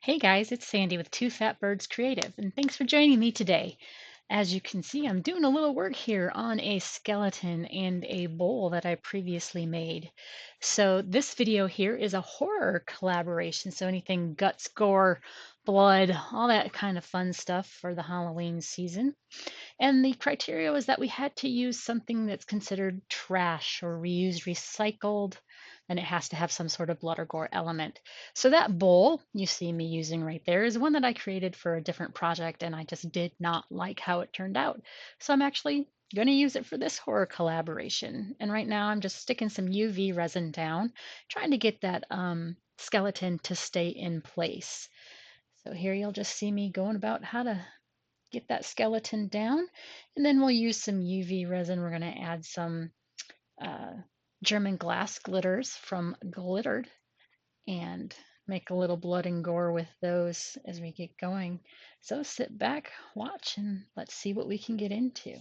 Hey guys, it's Sandy with Two Fat Birds Creative, and thanks for joining me today. As you can see, I'm doing a little work here on a skeleton and a bowl that I previously made. So this video here is a horror collaboration, so anything guts, gore, blood, all that kind of fun stuff for the Halloween season. And the criteria was that we had to use something that's considered trash or reused, recycled, and it has to have some sort of blood or gore element. So that bowl you see me using right there is one that I created for a different project, and I just did not like how it turned out. So I'm actually going to use it for this horror collaboration. And right now I'm just sticking some UV resin down, trying to get that skeleton to stay in place. So here you'll just see me going about how to get that skeleton down. And then we'll use some UV resin. We're going to add some uh, German glass glitters from Glittered and make a little blood and gore with those as we get going. So sit back, watch, and let's see what we can get into.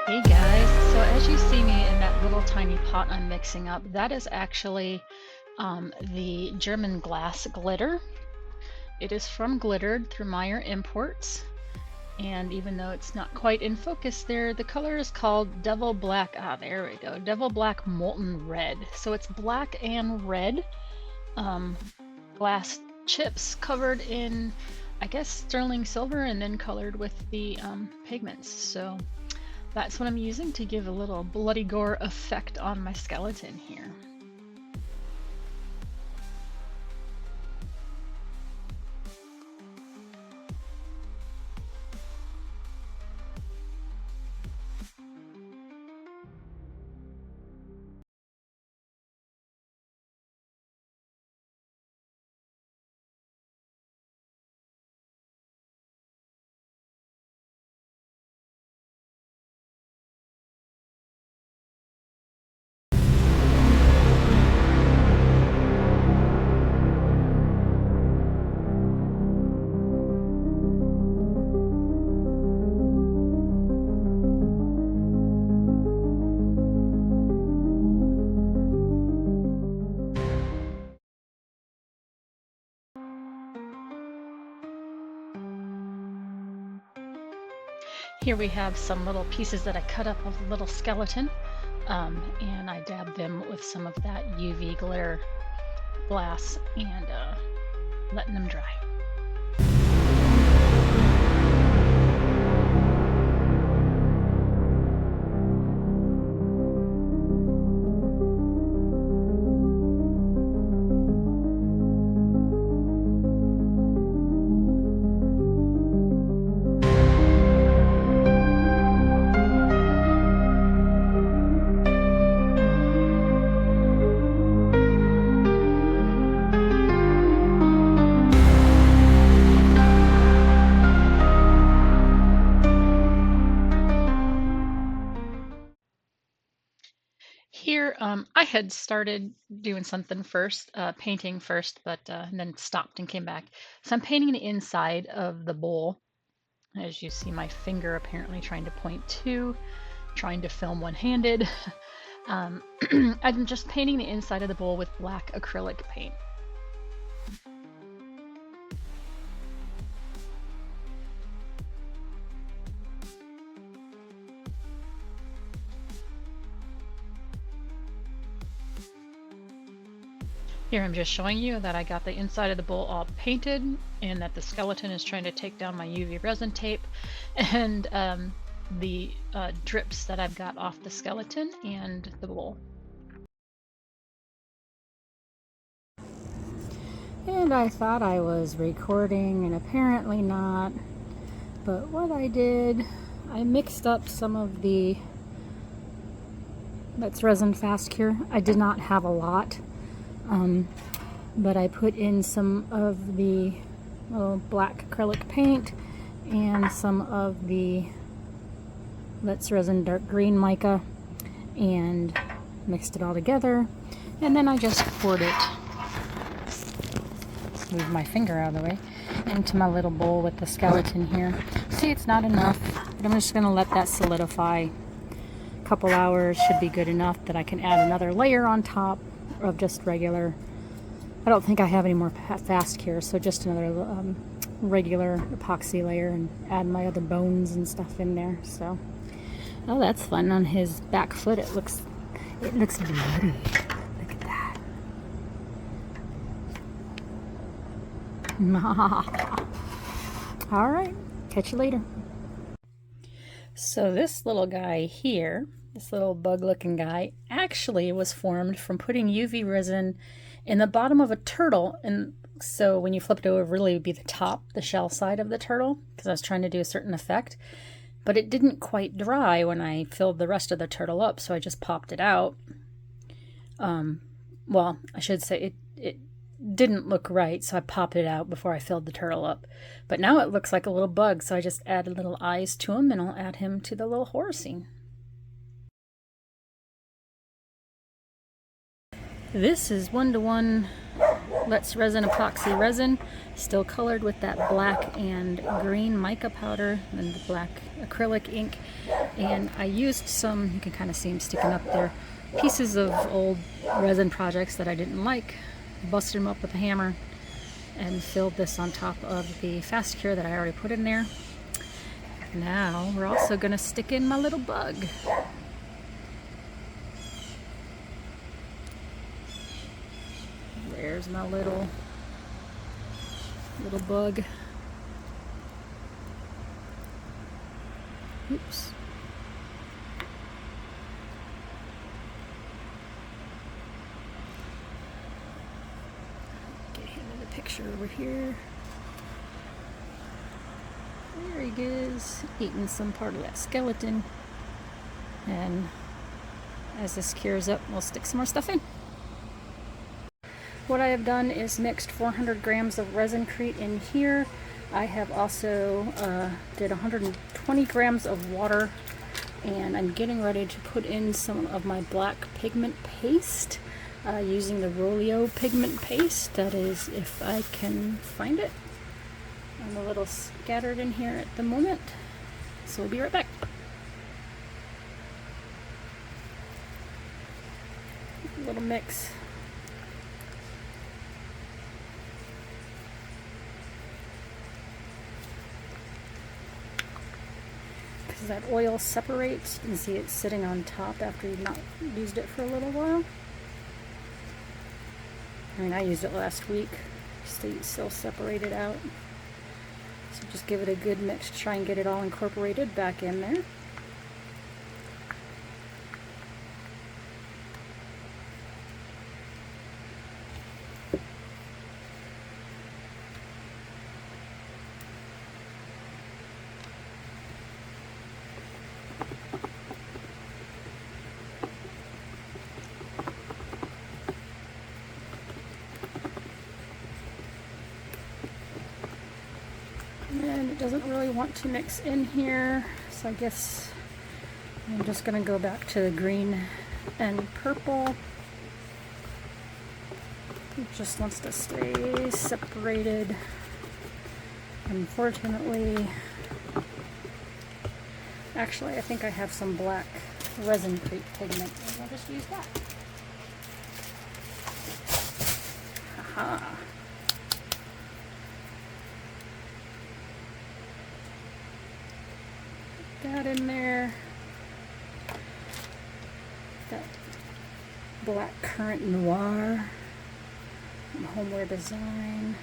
Hey guys, so as you see me in that little tiny pot I'm mixing up, that is actually the German glass glitter. It is from Glittered through Meyer Imports. And even though it's not quite in focus there, the color is called Devil Black. Ah, there we go. Devil Black Molten Red. So it's black and red glass chips covered in, I guess, sterling silver and then colored with the pigments. So that's what I'm using to give a little bloody gore effect on my skeleton here. Here we have some little pieces that I cut up of the little skeleton, and I dabbed them with some of that UV glitter glass and letting them dry. Here, I had started doing something first, painting first, but then stopped and came back. So I'm painting the inside of the bowl. As you see my finger apparently trying to point to, trying to film one-handed. I'm just painting the inside of the bowl with black acrylic paint. Here I'm just showing you that I got the inside of the bowl all painted and that the skeleton is trying to take down my UV resin tape. And the drips that I've got off the skeleton and the bowl. And I thought I was recording, and apparently not. But what I did, I mixed up some of the that's resin fast cure. I did not have a lot, but I put in some of the black acrylic paint and some of the Let's Resin dark green mica and mixed it all together, and then I just poured it, move my finger out of the way, into my little bowl with the skeleton here. See, it's not enough, but I'm just going to let that solidify. A couple hours should be good enough that I can add another layer on top of just regular. I don't think I have any more fast cure, so just another regular epoxy layer and add my other bones and stuff in there. So, oh, that's fun. On his back foot, it looks bloody. Look at that. All right, catch you later. So this little guy here, this little bug-looking guy, actually was formed from putting UV resin in the bottom of a turtle, and so when you flip it over, it really would be the top, the shell side of the turtle, because I was trying to do a certain effect. But it didn't quite dry when I filled the rest of the turtle up, so I just popped it out. Well, I should say it didn't look right, so I popped it out before I filled the turtle up. But now it looks like a little bug, so I just added little eyes to him, and I'll add him to the little horror scene. This is 1:1 Let's Resin epoxy resin, still colored with that black and green mica powder and the black acrylic ink. And I used some, you can kind of see them sticking up there, pieces of old resin projects that I didn't like, busted them up with a hammer, and filled this on top of the fast cure that I already put in there. Now we're also going to stick in my little bug. There's my little bug. Oops. Get him in the picture over here. There he is, eating some part of that skeleton. And as this cures up, we'll stick some more stuff in. What I have done is mixed 400 grams of resin-crete in here. I have also did 120 grams of water, and I'm getting ready to put in some of my black pigment paste using the Rolio pigment paste. That is, if I can find it. I'm a little scattered in here at the moment, so we'll be right back. A little mix. That oil separates. You can see it sitting on top after you've not used it for a little while. I mean, I used it last week, still separated out. So just give it a good mix to try and get it all incorporated back in there. And it doesn't really want to mix in here, so I guess I'm just going to go back to the green and purple. It just wants to stay separated. Unfortunately, actually I think I have some black resin-crete pigment. I'll just use that. Haha. That in there. That black currant noir from Homeware Design.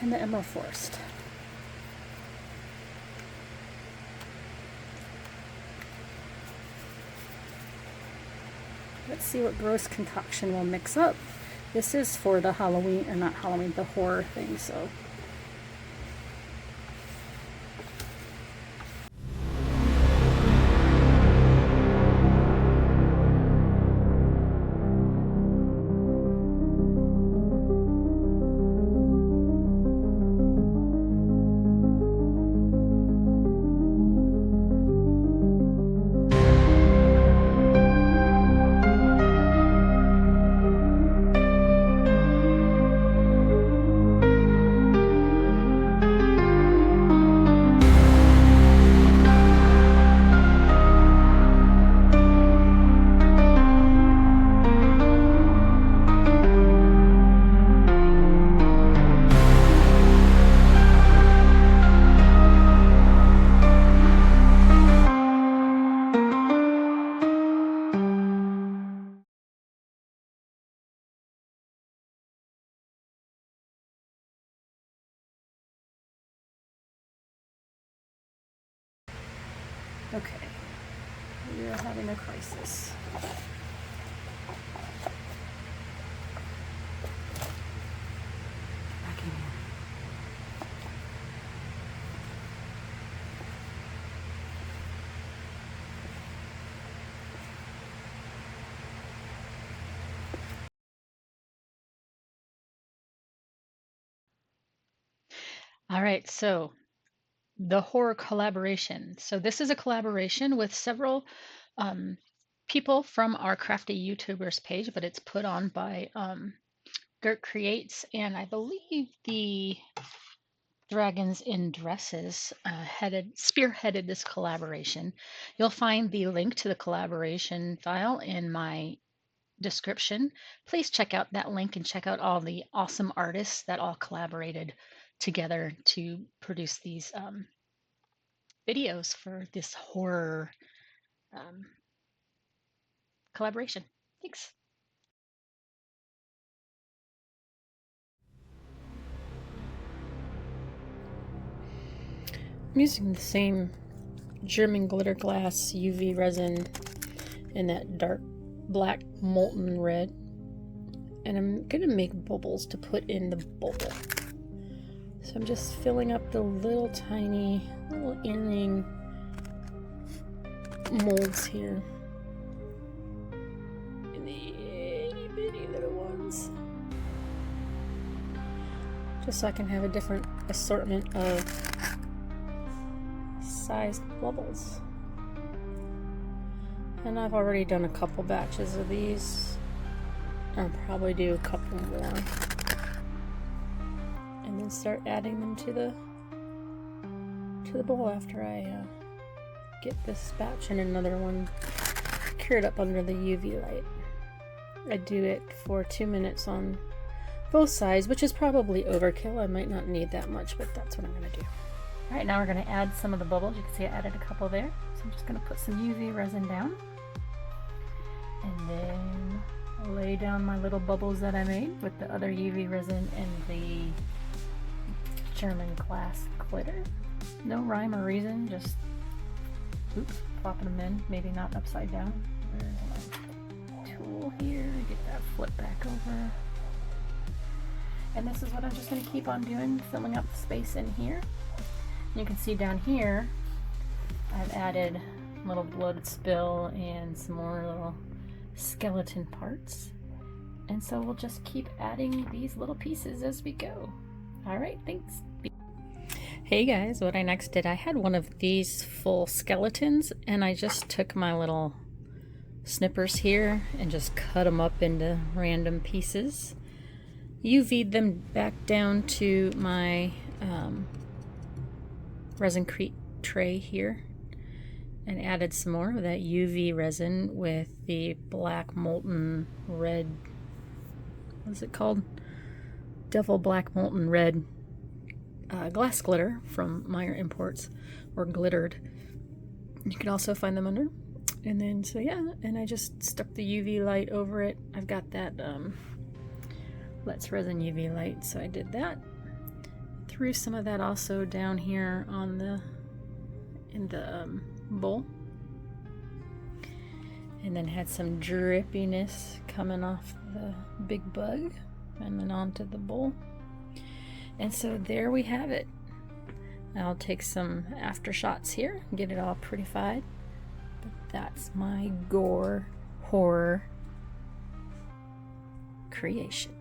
and the Emerald Forest. Let's see what gross concoction we'll mix up. This is for the Halloween, or not Halloween, the horror thing, so. Okay, we are having a crisis. Back in here. All right, so the horror collaboration. So this is a collaboration with several people from our crafty YouTubers page, but it's put on by Gert Creates, and I believe the Dragons in Dresses spearheaded this collaboration. You'll find the link to the collaboration file in my description. Please check out that link and check out all the awesome artists that all collaborated together to produce these videos for this horror collaboration. Thanks. I'm using the same German glitter glass UV resin in that dark black molten red, and I'm gonna make bubbles to put in the bowl. So I'm just filling up the little tiny little earring molds here, and the itty bitty little ones, just so I can have a different assortment of sized bubbles. And I've already done a couple batches of these. I'll probably do a couple more, and then start adding them to the bowl after I get this batch and another one cured up under the UV light. I do it for 2 minutes on both sides, which is probably overkill. I might not need that much, but that's what I'm gonna do. All right, now we're going to add some of the bubbles. You can see I added a couple there. So I'm just going to put some UV resin down, and then lay down my little bubbles that I made with the other UV resin and the German glass glitter. No rhyme or reason, just plopping them in, maybe not upside down. Where's my tool here? Get that flip back over. And this is what I'm just going to keep on doing, filling up the space in here. You can see down here I've added a little bloated spill and some more little skeleton parts, and so we'll just keep adding these little pieces as we go. Alright, thanks. Hey guys, what I next did, I had one of these full skeletons, and I just took my little snippers here and just cut them up into random pieces. UV'd them back down to my resin tray here, and added some more of that UV resin with the black molten red, what's it called? Devil black molten red glass glitter from Meyer Imports, or glittered. You can also find them under. And then, so yeah, and I just stuck the UV light over it. I've got that Let's Resin UV light, so I did that. threw some of that also down here on the bowl, and then had some drippiness coming off the big bug and then onto the bowl. And so there we have it. I'll take some after shots here and get it all prettified. But that's my gore horror creation.